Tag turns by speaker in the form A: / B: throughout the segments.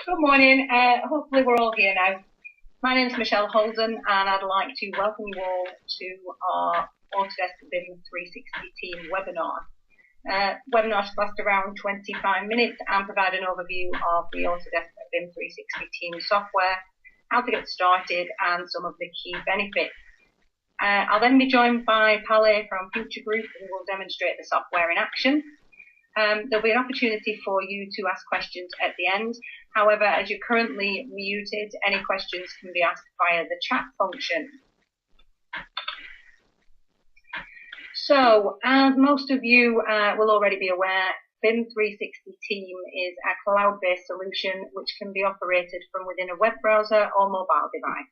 A: Good morning. Hopefully we're all here now. My name is Michelle Holden and I'd like to welcome you all to our Autodesk BIM360 Team webinar. Webinars last around 25 minutes and provide an overview of the Autodesk BIM360 Team software, how to get started and some of the key benefits. I'll then be joined by Pale from Future Group who will demonstrate the software in action. There'll be an opportunity for you to ask questions at the end. However, as you're currently muted, any questions can be asked via the chat function. So, as most of you will already be aware, BIM360 Team is a cloud-based solution which can be operated from within a web browser or mobile device.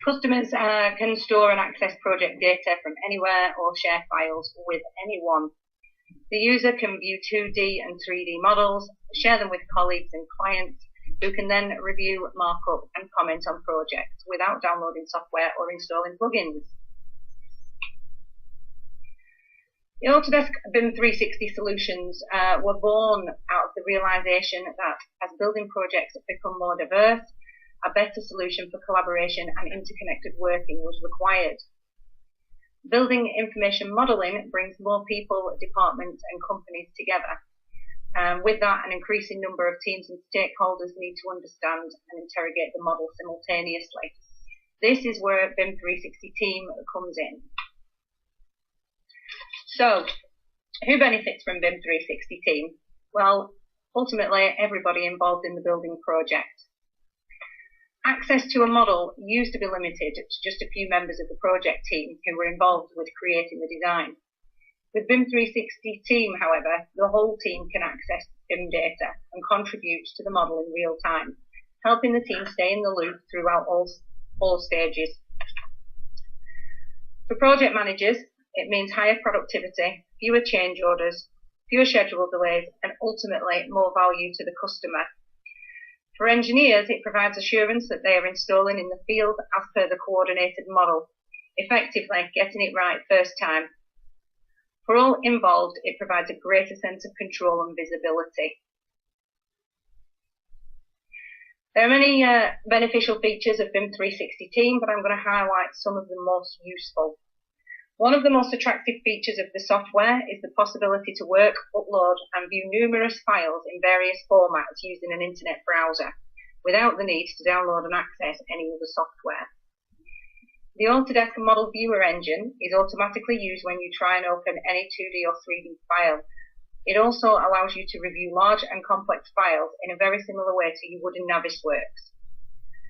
A: Customers can store and access project data from anywhere or share files with anyone. The user can view 2D and 3D models, share them with colleagues and clients, who can then review, mark up and comment on projects without downloading software or installing plugins. The Autodesk BIM360 solutions were born out of the realisation that as building projects have become more diverse, a better solution for collaboration and interconnected working was required. Building information modelling brings more people, departments and companies together. With that, an increasing number of teams and stakeholders need to understand and interrogate the model simultaneously. This is where BIM360 Team comes in. So, who benefits from BIM360 Team? Well, ultimately everybody involved in the building project. Access to a model used to be limited to just a few members of the project team who were involved with creating the design. With BIM360 Team, however, the whole team can access BIM data and contribute to the model in real time, helping the team stay in the loop throughout all stages. For project managers, it means higher productivity, fewer change orders, fewer schedule delays, and ultimately more value to the customer. For engineers, it provides assurance that they are installing in the field as per the coordinated model, effectively getting it right first time. For all involved, it provides a greater sense of control and visibility. There are many beneficial features of BIM360 Team, but I'm going to highlight some of the most useful. One of the most attractive features of the software is the possibility to work, upload and view numerous files in various formats using an internet browser, without the need to download and access any other software. The Autodesk Model Viewer engine is automatically used when you try and open any 2D or 3D file. It also allows you to review large and complex files in a very similar way to you would in Navisworks.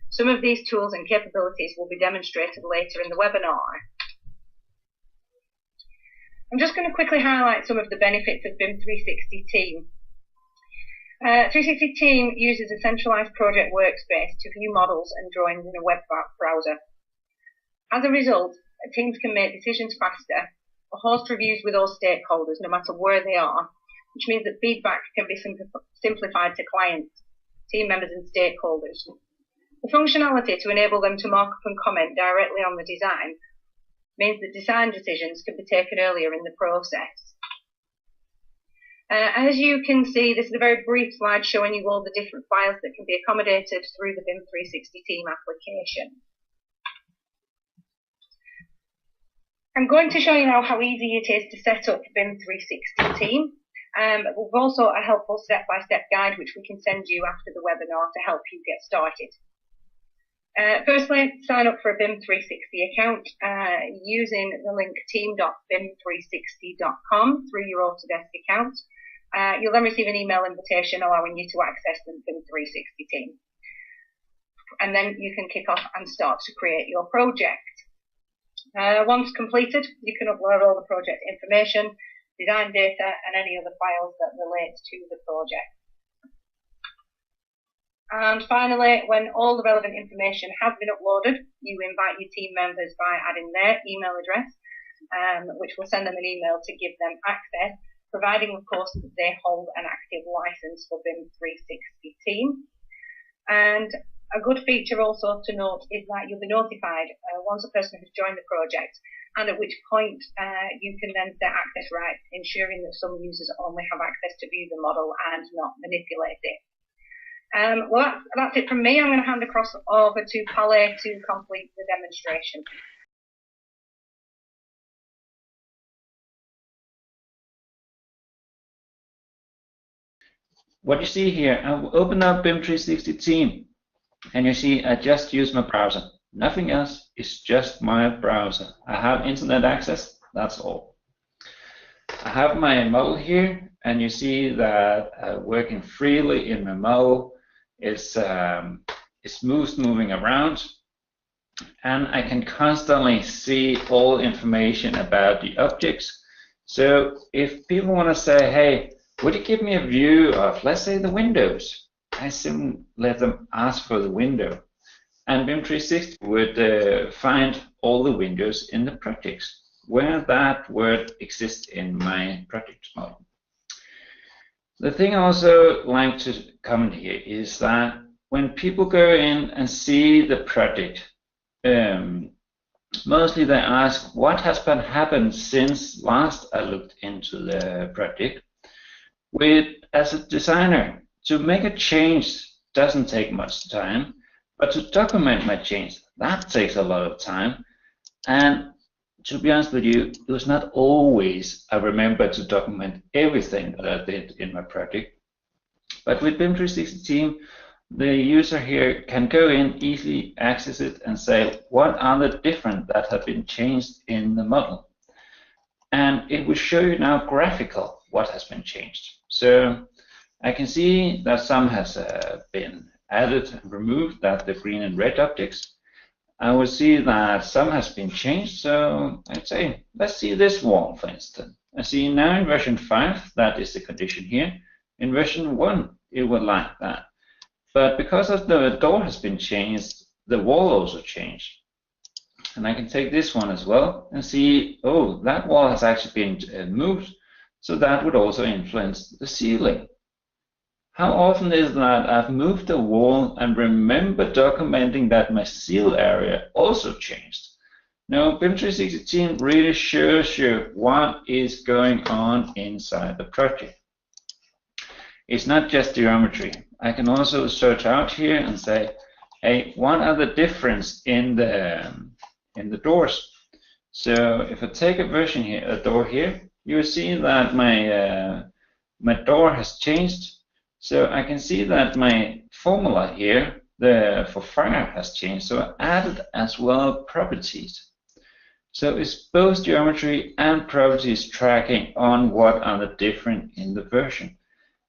A: Some of these tools and capabilities will be demonstrated later in the webinar. I'm just going to quickly highlight some of the benefits of BIM360 Team. 360 Team uses a centralised project workspace to view models and drawings in a web browser. As a result, teams can make decisions faster, host reviews with all stakeholders no matter where they are, which means that feedback can be simplified to clients, team members and stakeholders. The functionality to enable them to mark up and comment directly on the design means that design decisions can be taken earlier in the process. As you can see, this is a very brief slide showing you all the different files that can be accommodated through the BIM360 Team application. I'm going to show you now how easy it is to set up BIM360 Team. We've also a helpful step-by-step guide which we can send you after the webinar to help you get started. Firstly, sign up for a BIM360 account using the link team.bim360.com through your Autodesk account. You'll then receive an email invitation allowing you to access the BIM360 Team. And then you can kick off and start to create your project. Once completed, you can upload all the project information, design data and any other files that relate to the project. And finally, when all the relevant information has been uploaded, you invite your team members by adding their email address, which will send them an email to give them access, providing, of course, that they hold an active license for BIM360 Team. And a good feature also to note is that you'll be notified once a person has joined the project, and at which point you can then set access rights, ensuring that some users only have access to view the model and not manipulate it. Well, that's it from me. I'm going to hand across over to Polly to complete the demonstration.
B: What you see here, I've opened up BIM360 Team, and you see I just use my browser. Nothing else, it's just my browser. I have internet access, that's all. I have my model here, and you see that working freely in my model is smooth moving around, and I can constantly see all information about the objects. So if people want to say, hey, would you give me a view of, let's say, the windows? I simply let them ask for the window, and BIM360 would find all the windows in the projects where that word exists in my project model. The thing I also like to comment here is that when people go in and see the project, mostly they ask what has been happened since last I looked into the project. As a designer, to make a change doesn't take much time, but to document my change, that takes a lot of time. And to be honest with you, it was not always I remember to document everything that I did in my project. But with BIM360 Team, the user here can go in, easily access it, and say, what are the different that have been changed in the model? And it will show you now graphical what has been changed. So I can see that some has been added and removed, that the green and red objects. I will see that some has been changed, so I'd say, let's see this wall, for instance. I see now in version 5, that is the condition here. In version 1, it would like that. But because of the door has been changed, the wall also changed. And I can take this one as well and see, oh, that wall has actually been moved, so that would also influence the ceiling. How often is that I've moved a wall and remember documenting that my seal area also changed? Now, BIM360 Team really shows you what is going on inside the project. It's not just geometry. I can also search out here and say, hey, what are the difference in the doors? So if I take a version here, a door here, you will see that my door has changed. So I can see that my formula here, for fire, has changed. So I added as well properties. So it's both geometry and properties tracking on what are the different in the version.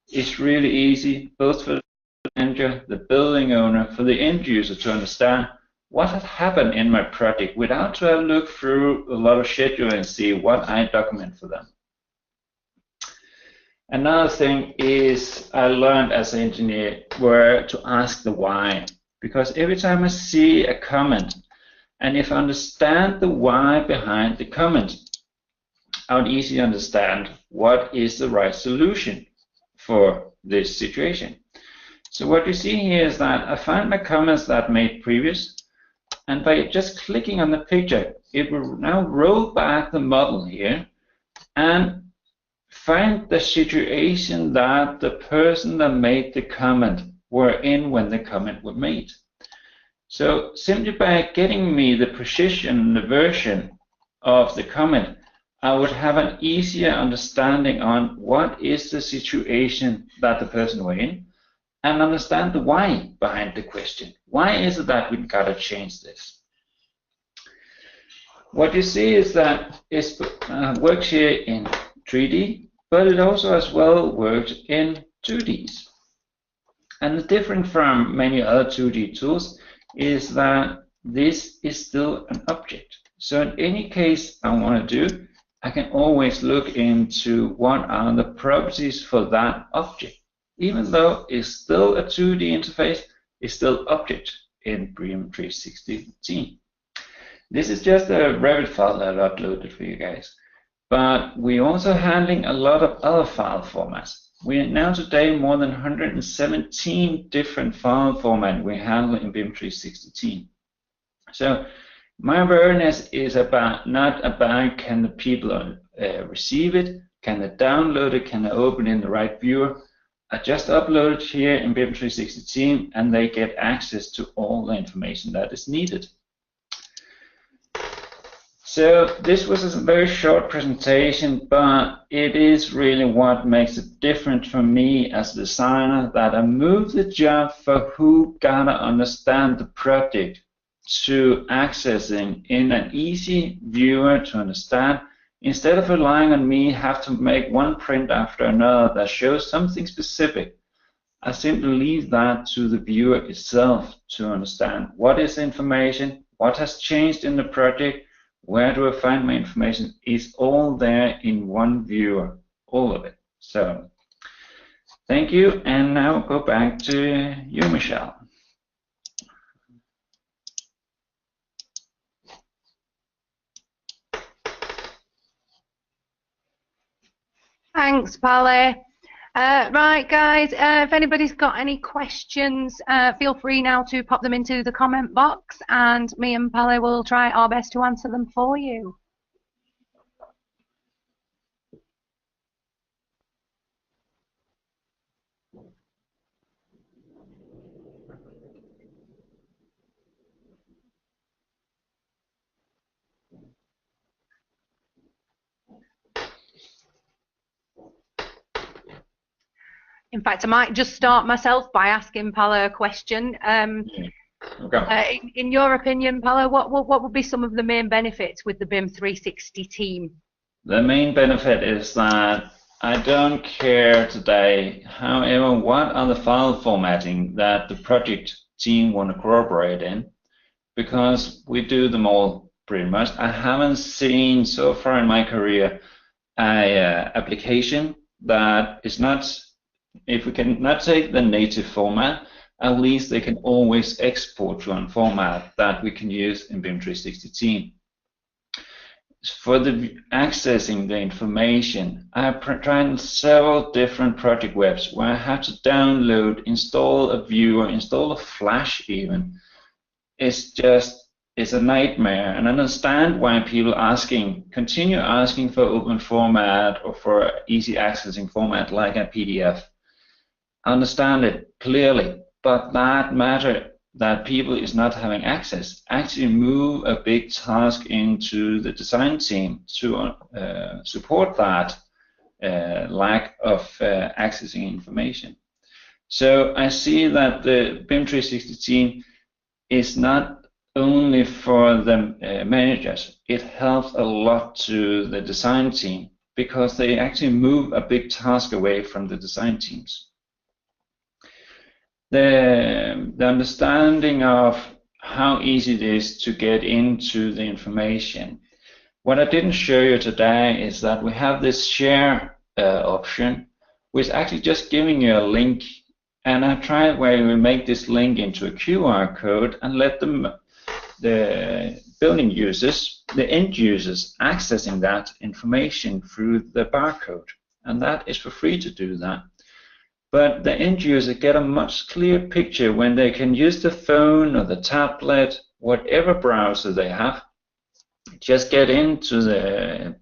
B: It's really easy, both for the manager, the building owner, for the end user to understand what had happened in my project without to have looked through a lot of scheduling and see what I document for them. Another thing is I learned as an engineer where to ask the why, because every time I see a comment, and if I understand the why behind the comment, I would easily understand what is the right solution for this situation. So what you see here is that I find my comments that I made previous, and by just clicking on the picture, it will now roll back the model here and find the situation that the person that made the comment were in when the comment was made. So simply by getting me the precision, the version of the comment, I would have an easier understanding on what is the situation that the person were in, and understand the why behind the question. Why is it that we gotta change this? What you see is that it works here in 3D, but it also as well works in 2Ds. And the difference from many other 2D tools is that this is still an object. So in any case I want to do, I can always look into what are the properties for that object. Even though it's still a 2D interface, it's still object in BIM360 Team. This is just a Revit file that I've uploaded for you guys. But we're also handling a lot of other file formats. We are now today more than 117 different file formats we handle in BIM360 Team. So my awareness is not about can the people receive it, can they download it, can they open in the right viewer. I just upload it here in BIM360 Team, and they get access to all the information that is needed. So this was a very short presentation, but it is really what makes it different for me as a designer, that I move the job for who gotta understand the project to accessing in an easy viewer to understand, instead of relying on me have to make one print after another that shows something specific. I simply leave that to the viewer itself to understand what is the information, what has changed in the project, where do I find my information. Is all there in one viewer, all of it. So thank you, and now go back to you, Michelle.
C: Thanks, Palle. Right, guys, if anybody's got any questions, feel free now to pop them into the comment box, and me and Palle will try our best to answer them for you. In fact, I might just start myself by asking Palle a question.
B: Okay.
C: In your opinion, Palle, what would be some of the main benefits with the BIM360 team?
B: The main benefit is that I don't care today, however, what are the file formatting that the project team want to cooperate in, because we do them all pretty much. I haven't seen so far in my career an application that is not, if we can not take the native format, at least they can always export to a format that we can use in BIM360 Team. For the accessing the information, I have tried several different project webs where I have to download, install a viewer, install a flash even. It's a nightmare, and I understand why people continue asking for open format or for easy accessing format like a PDF. I understand it clearly, but that matter that people is not having access actually move a big task into the design team to support that lack of accessing information. So I see that the BIM360 team is not only for the managers, it helps a lot to the design team because they actually move a big task away from the design teams. The understanding of how easy it is to get into the information. What I didn't show you today is that we have this share option, which is actually just giving you a link, and I tried where we make this link into a QR code and let them, the building users, the end users, accessing that information through the barcode, and that is for free to do that. But the end user get a much clearer picture when they can use the phone or the tablet, whatever browser they have, just get into the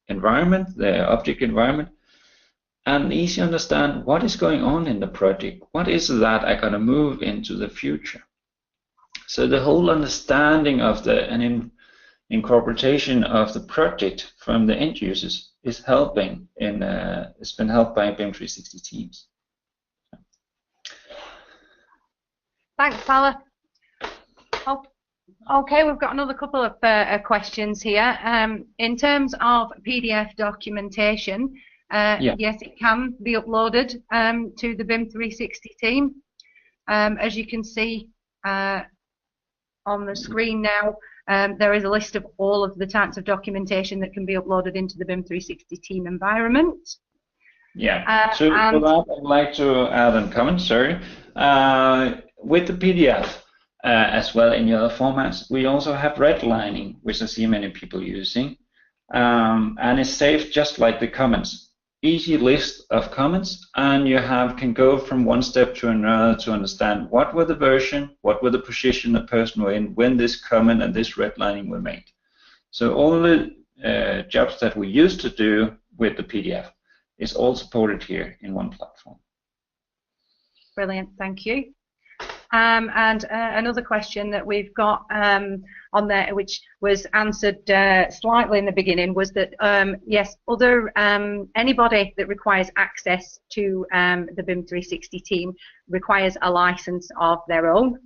B: environment, the object environment, and easily understand what is going on in the project. What is that I'm going to move into the future? So the whole understanding of and incorporation of the project from the end users is helping it's been helped by BIM360 Teams.
C: Thanks, Palle. Okay, we've got another couple of questions here. In terms of PDF documentation, yes, it can be uploaded to the BIM360 team. As you can see on the screen now, there is a list of all of the types of documentation that can be uploaded into the BIM360 team environment.
B: Yeah, so for that I'd like to add a comment, sorry. With the PDF as well in the other formats, we also have redlining, which I see many people using, and it's saved just like the comments. Easy list of comments, and you can go from one step to another to understand what were the version, what were the position the person were in when this comment and this redlining were made. So all the jobs that we used to do with the PDF is all supported here in one platform.
C: Brilliant, thank you. And another question that we've got on there, which was answered slightly in the beginning, was that yes, anybody that requires access to the BIM360 team requires a license of their own.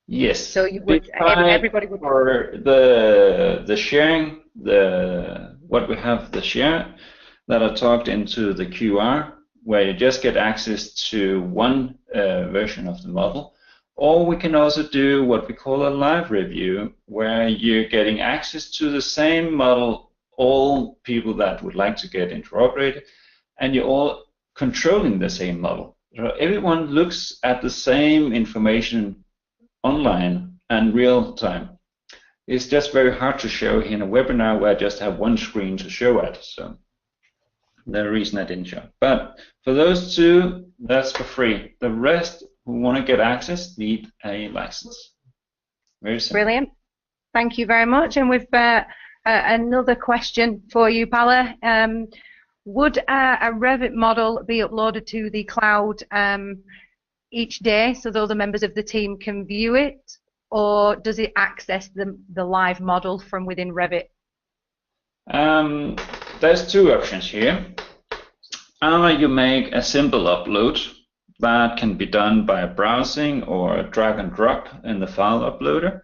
B: Yes.
C: So you would, everybody would.
B: For the sharing, what we have the share that are talked into the QR, where you just get access to one version of the model, or we can also do what we call a live review, where you're getting access to the same model, all people that would like to get interoperated, and you're all controlling the same model. So everyone looks at the same information online and real time. It's just very hard to show in a webinar where I just have one screen to show at. So the reason I didn't show. But for those two, that's for free. The rest who want to get access need a license. Very simple.
C: Brilliant. Thank you very much. And we've another question for you, Paula. Would a Revit model be uploaded to the cloud each day so the other members of the team can view it, or does it access the live model from within Revit?
B: There's two options here. Either you make a simple upload that can be done by browsing or drag and drop in the file uploader,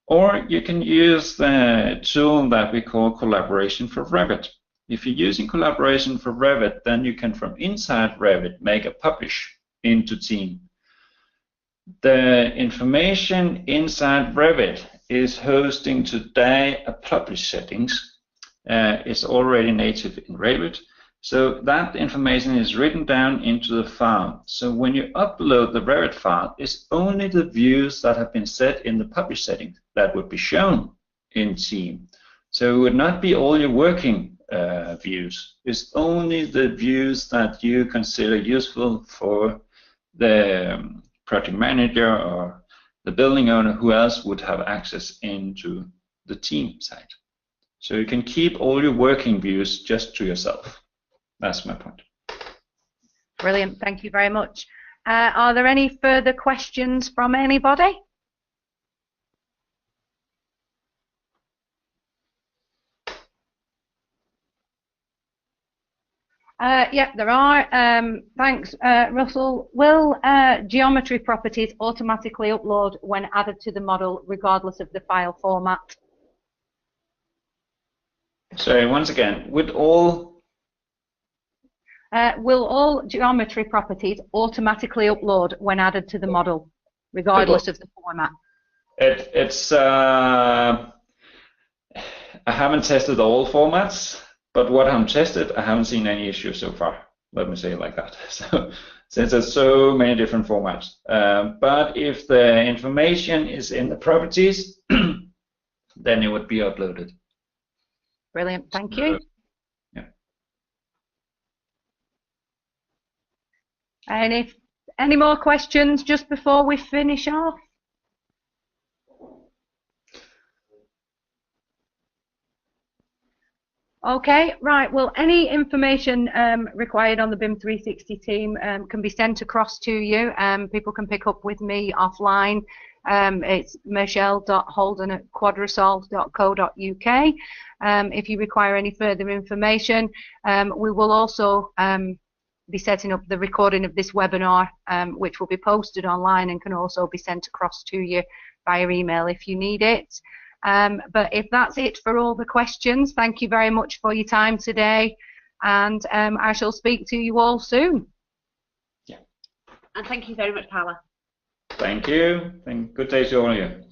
B: or you can use the tool that we call Collaboration for Revit. If you're using Collaboration for Revit, then you can from inside Revit make a publish into Team. The information inside Revit is hosting today a publish settings. It's already native in Revit, so that information is written down into the file. So when you upload the Revit file, it's only the views that have been set in the publish settings that would be shown in Team. So it would not be all your working views. It's only the views that you consider useful for the project manager or the building owner, who else would have access into the Team site. So you can keep all your working views just to yourself. That's my point.
C: Brilliant, thank you very much. Are there any further questions from anybody? Yeah, there are. Thanks, Russell. Will geometry properties automatically upload when added to the model, regardless of the file format?
B: So once again, with all...
C: will all geometry properties automatically upload when added to the model, regardless of the format?
B: I haven't tested all formats, but what I've tested, I haven't seen any issues so far. Let me say it like that. So, since there's so many different formats. But if the information is in the properties, then it would be uploaded.
C: Brilliant, thank you.
B: Yeah.
C: Any more questions just before we finish off? Okay, right. Well, any information required on the BIM360 team can be sent across to you. People can pick up with me offline. It's michelle.holden@quadrasolve.co.uk. If you require any further information, we will also be setting up the recording of this webinar, which will be posted online and can also be sent across to you via email if you need it. But if that's it for all the questions, thank you very much for your time today, and I shall speak to you all soon.
B: Yeah.
C: And thank you very much, Paula.
B: Thank you. Good day to all of you.